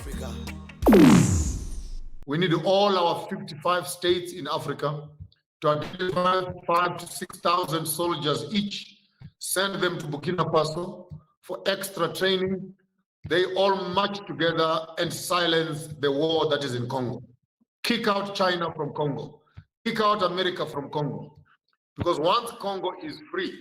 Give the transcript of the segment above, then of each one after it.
Africa. We need all our 55 states in Africa to identify 5,000 to 6,000 soldiers each, send them to Burkina Faso for extra training. They all march together and silence the war that is in Congo. Kick out China from Congo. Kick out America from Congo. Because once Congo is free,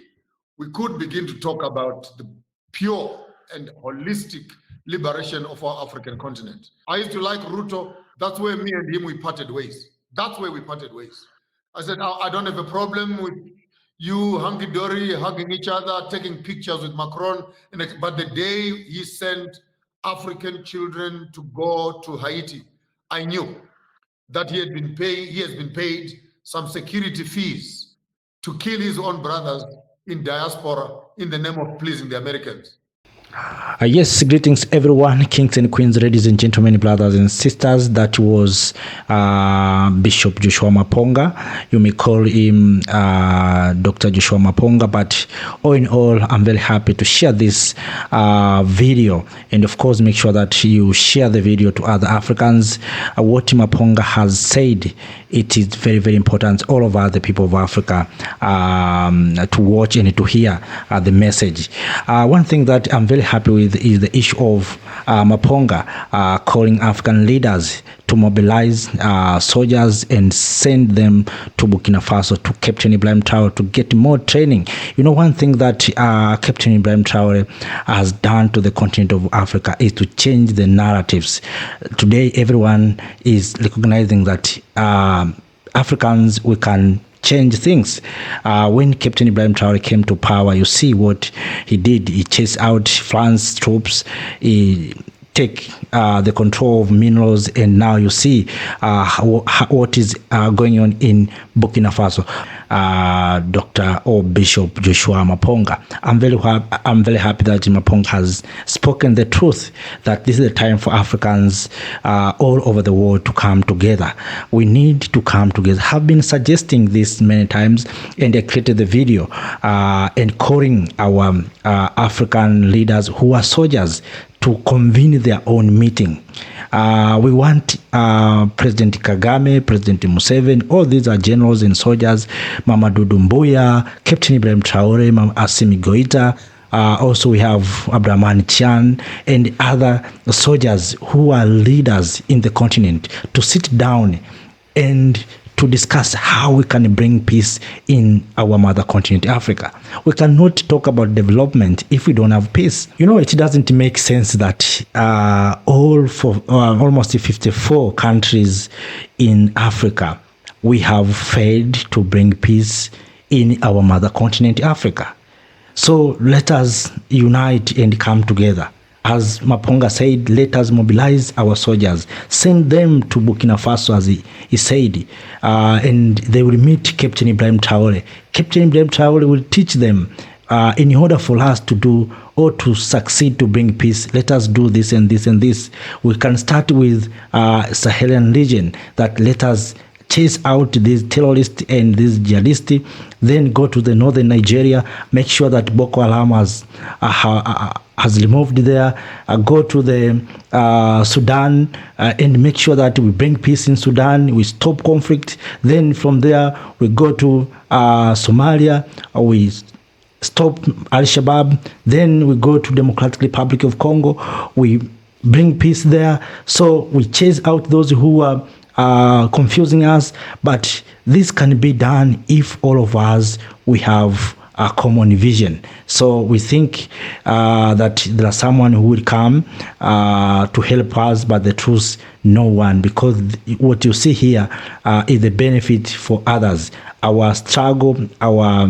we could begin to talk about the pure and holistic liberation of our African continent. I used to like Ruto. That's where me and him, we parted ways. That's where we parted ways. I said, I don't have a problem with you hunky-dory, hugging each other, taking pictures with Macron. But the day he sent African children to go to Haiti, I knew that he has been paid some security fees to kill his own brothers in diaspora in the name of pleasing the Americans. Yes, greetings everyone, kings and queens, ladies and gentlemen, brothers and sisters. That was Bishop Joshua Maponga. You may call him Dr. Joshua Maponga, but all in all, I'm very happy to share this video. And of course, make sure that you share the video to other Africans. What Maponga has said, it is very, very important, all of us, the people of Africa, to watch and to hear the message. One thing that I'm very happy with is the issue of Maponga calling African leaders to mobilize soldiers and send them to Burkina Faso, to Captain Ibrahim Traore, to get more training. You know, one thing that Captain Ibrahim Traore has done to the continent of Africa is to change the narratives. Today, everyone is recognizing that Africans, we can change things. When Captain Ibrahim Traore came to power, you see what he did. He chased out France troops. He take the control of minerals, and now you see what is going on in Burkina Faso. Dr. or Bishop Joshua Maponga, I'm very happy that Maponga has spoken the truth, that this is the time for Africans all over the world to come together. We need to come together. I've been suggesting this many times, and I created the video encouraging our African leaders who are soldiers to convene their own meeting. We want President Kagame, President Museveni, all these are generals and soldiers, Mamadou Doumbouya, Captain Ibrahim Traore, Assimi Goïta. Also we have Abdurahmane Chan and other soldiers who are leaders in the continent to sit down and to discuss how we can bring peace in our mother continent, Africa. We cannot talk about development if we don't have peace. You know, it doesn't make sense that almost 54 countries in Africa, we have failed to bring peace in our mother continent, Africa. So let us unite and come together. As Maponga said, let us mobilize our soldiers, send them to Burkina Faso, as he said, and they will meet Captain Ibrahim Traore. Captain Ibrahim Traore will teach them, in order for us to do or to succeed to bring peace, let us do this and this and this. We can start with Sahelian region, that let us chase out these terrorists and these jihadists, then go to the northern Nigeria, make sure that Boko Haram has removed there, go to the Sudan and make sure that we bring peace in Sudan, we stop conflict. Then from there we go to Somalia, we stop Al-Shabaab. Then we go to Democratic Republic of Congo, we bring peace there. So we chase out those who are confusing us, but this can be done if all of us, we have a common vision. So we think that there is someone who will come to help us, but the truth, no one, because what you see here is the benefit for others. Our struggle, our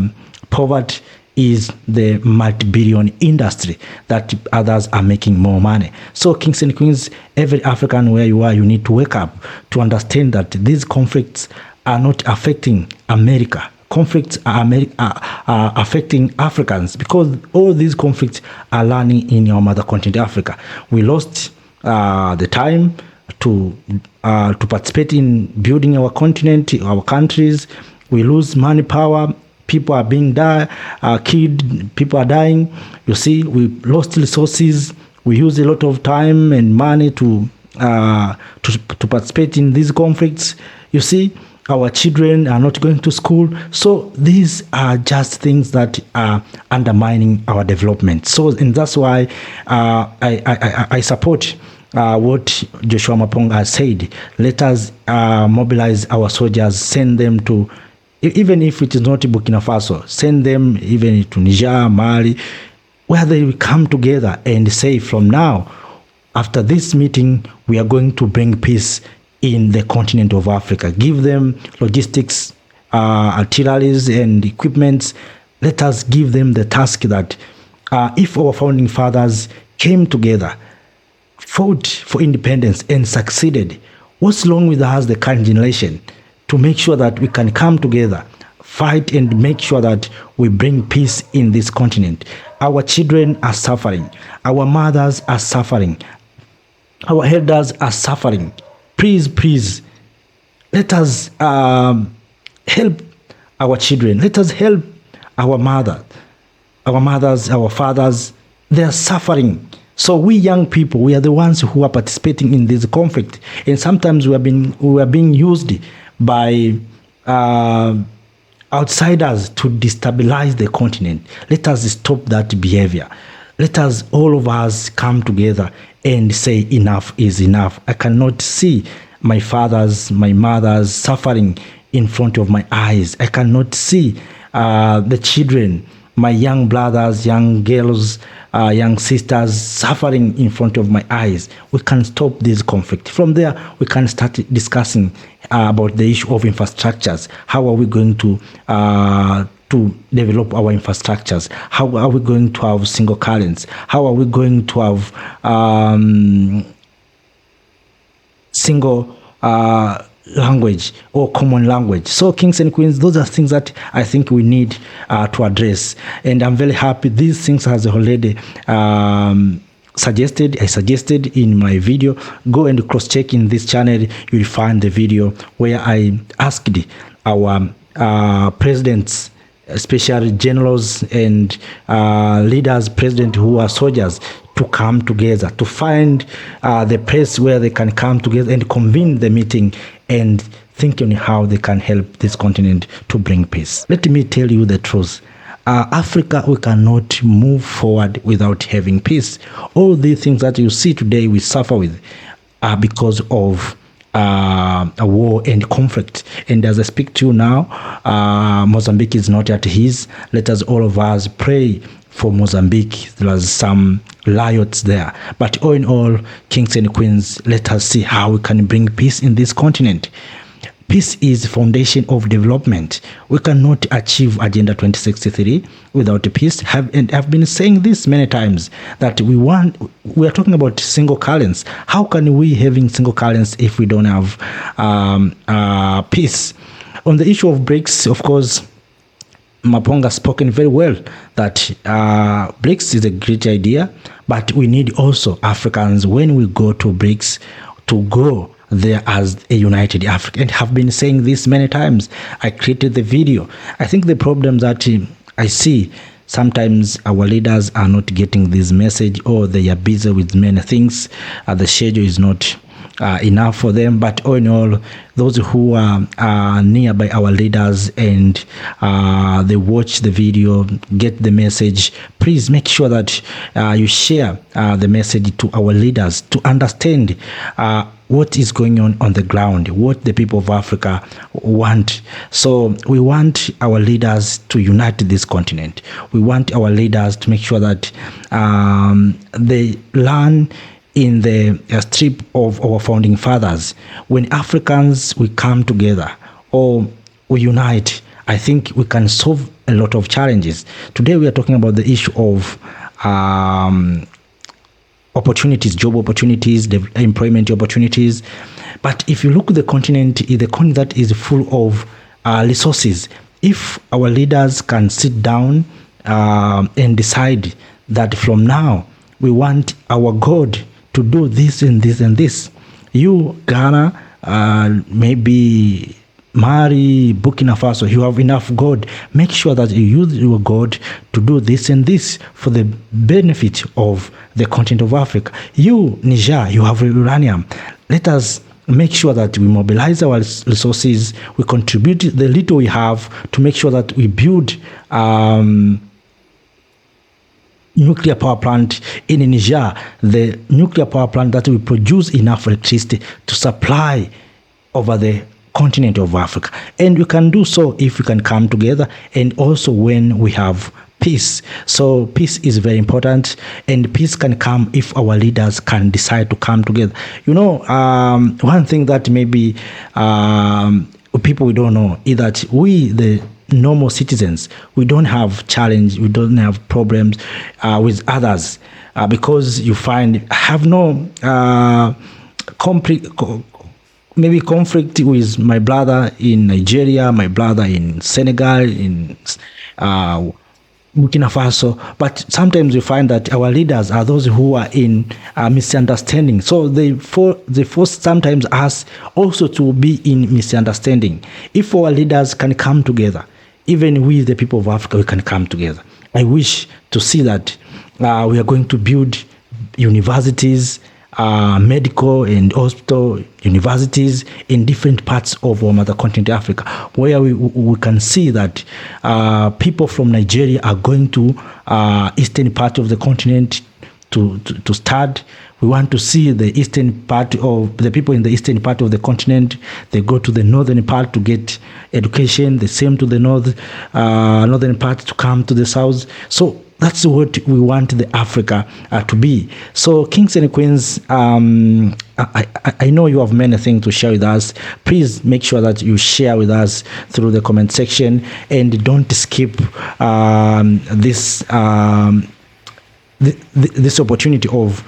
poverty is the multi-billion industry that others are making more money. So kings and queens, every African where you are, you need to wake up to understand that these conflicts are not affecting America. Conflicts are affecting Africans, because all these conflicts are learning in our mother continent, Africa. We lost the time to participate in building our continent, our countries. We lose money power. People are being killed. People are dying. You see, we lost resources. We use a lot of time and money to to participate in these conflicts. You see, our children are not going to school. So these are just things that are undermining our development. So, and that's why I support what Joshua Maponga has said. Let us mobilize our soldiers, send them to, even if it is not Burkina Faso, send them even to Niger, Mali, where they will come together and say, from now, after this meeting, we are going to bring peace in the continent of Africa. Give them logistics, artilleries and equipments. Let us give them the task that if our founding fathers came together, fought for independence and succeeded, what's wrong with us, the current generation, to make sure that we can come together, fight and make sure that we bring peace in this continent? Our children are suffering. Our mothers are suffering. Our elders are suffering. Please, let us help our children. Let us help our mothers, our fathers. They are suffering. So we young people, we are the ones who are participating in this conflict, and sometimes we are being used by outsiders to destabilize the continent. Let us stop that behavior. Let us, all of us, come together and say enough is enough. I cannot see my fathers, my mothers suffering in front of my eyes. I cannot see the children, my young brothers, young girls, young sisters suffering in front of my eyes. We can stop this conflict. From there, we can start discussing about the issue of infrastructures. How are we going to develop our infrastructures? How are we going to have single currency? How are we going to have single language or common language? So, kings and queens, those are things that I think we need to address, and I'm very happy these things has already I suggested in my video. Go and cross-check in this channel. You'll find the video where I asked our presidents, especially generals and leaders, president who are soldiers, to come together, to find the place where they can come together and convene the meeting and think on how they can help this continent to bring peace. Let me tell you the truth. Africa, we cannot move forward without having peace. All these things that you see today we suffer with are because of a war and conflict. And as I speak to you now, Mozambique is not at ease. Let us, all of us, pray for Mozambique. There's some riots there. But all in all, kings and queens, let us see how we can bring peace in this continent. Peace is the foundation of development. We cannot achieve Agenda 2063 without peace. And I've been saying this many times, that we are talking about single currency. How can we having single currency if we don't have peace? On the issue of BRICS, of course, Maponga spoken very well that BRICS is a great idea, but we need also Africans, when we go to BRICS, to go there as a united Africa, and have been saying this many times. I created the video. I think the problem that I see, sometimes our leaders are not getting this message, or they are busy with many things. The schedule is not enough for them. But all in all, those who are nearby our leaders and they watch the video, get the message, please make sure that you share the message to our leaders to understand what is going on the ground, what the people of Africa want. So we want our leaders to unite this continent. We want our leaders to make sure that they learn in the strip of our founding fathers. When Africans, we come together or we unite, I think we can solve a lot of challenges. Today we are talking about the issue of opportunities, job opportunities, the employment opportunities. But if you look at the continent that is full of resources. If our leaders can sit down and decide that from now we want our God to do this and this and this. You, Ghana, maybe Mali, Burkina Faso, you have enough gold. Make sure that you use your gold to do this and this for the benefit of the continent of Africa. You, Niger, you have uranium. Let us make sure that we mobilize our resources, we contribute the little we have to make sure that we build nuclear power plant in Niger, the nuclear power plant that will produce enough electricity to supply over the continent of Africa. And we can do so if we can come together, and also when we have peace. So peace is very important, and peace can come if our leaders can decide to come together. You know, one thing that maybe people we don't know is that we, the normal citizens, we don't have challenge, we don't have problems with others because you find have no maybe conflict with my brother in Nigeria, my brother in Senegal, in Burkina Faso. But sometimes we find that our leaders are those who are in misunderstanding. So they force sometimes us also to be in misunderstanding. If our leaders can come together, even we, the people of Africa, we can come together. I wish to see that we are going to build universities, medical and hospital universities in different parts of our mother continent Africa, where we can see that people from Nigeria are going to eastern part of the continent to start. We want to see the eastern part of the people in the eastern part of the continent. They go to the northern part to get education. The same to the northern part to come to the south. So that's what we want the Africa to be. So kings and queens, I know you have many things to share with us. Please make sure that you share with us through the comment section, and don't skip this opportunity of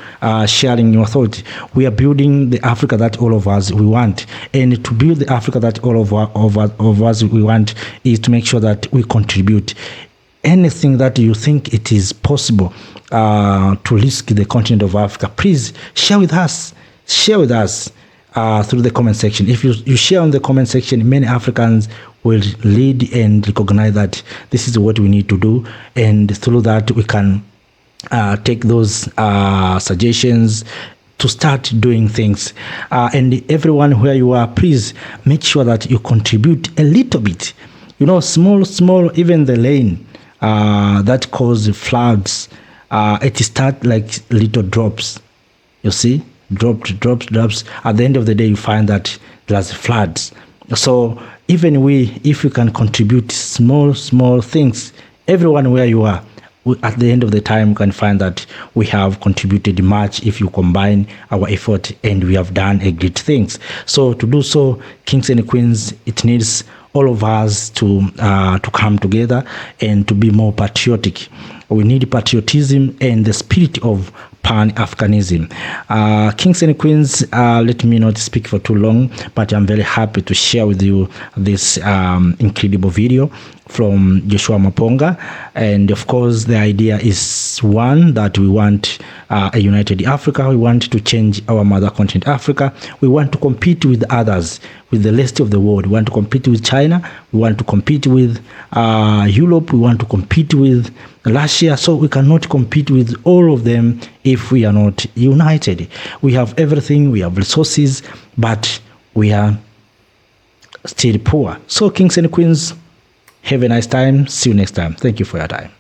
sharing your thoughts. We are building the Africa that all of us we want, and to build the Africa that all of us we want is to make sure that we contribute anything that you think it is possible to risk the continent of Africa. Please share with us. Share with us through the comment section. If you share on the comment section, many Africans will lead and recognize that this is what we need to do, and through that we can take those suggestions to start doing things. And everyone where you are, please make sure that you contribute a little bit. You know, small, even the rain that cause floods, it start like little drops. You see, drops. At the end of the day, you find that there's floods. So even if we can contribute small things, everyone where you are, at the end of the time, you can find that we have contributed much if you combine our effort, and we have done a great things. So to do so, kings and queens, it needs all of us to come together and to be more patriotic. We need patriotism and the spirit of Pan-Africanism. Kings and queens, let me not speak for too long, but I'm very happy to share with you this incredible video from Joshua Maponga. And of course, the idea is one, that we want a united Africa. We want to change our mother continent Africa. We want to compete with others, with the rest of the world. We want to compete with China. We want to compete with Europe. We want to compete with Russia. So we cannot compete with all of them if we are not united. We have everything. We have resources, but we are still poor. So kings and queens, have a nice time. See you next time. Thank you for your time.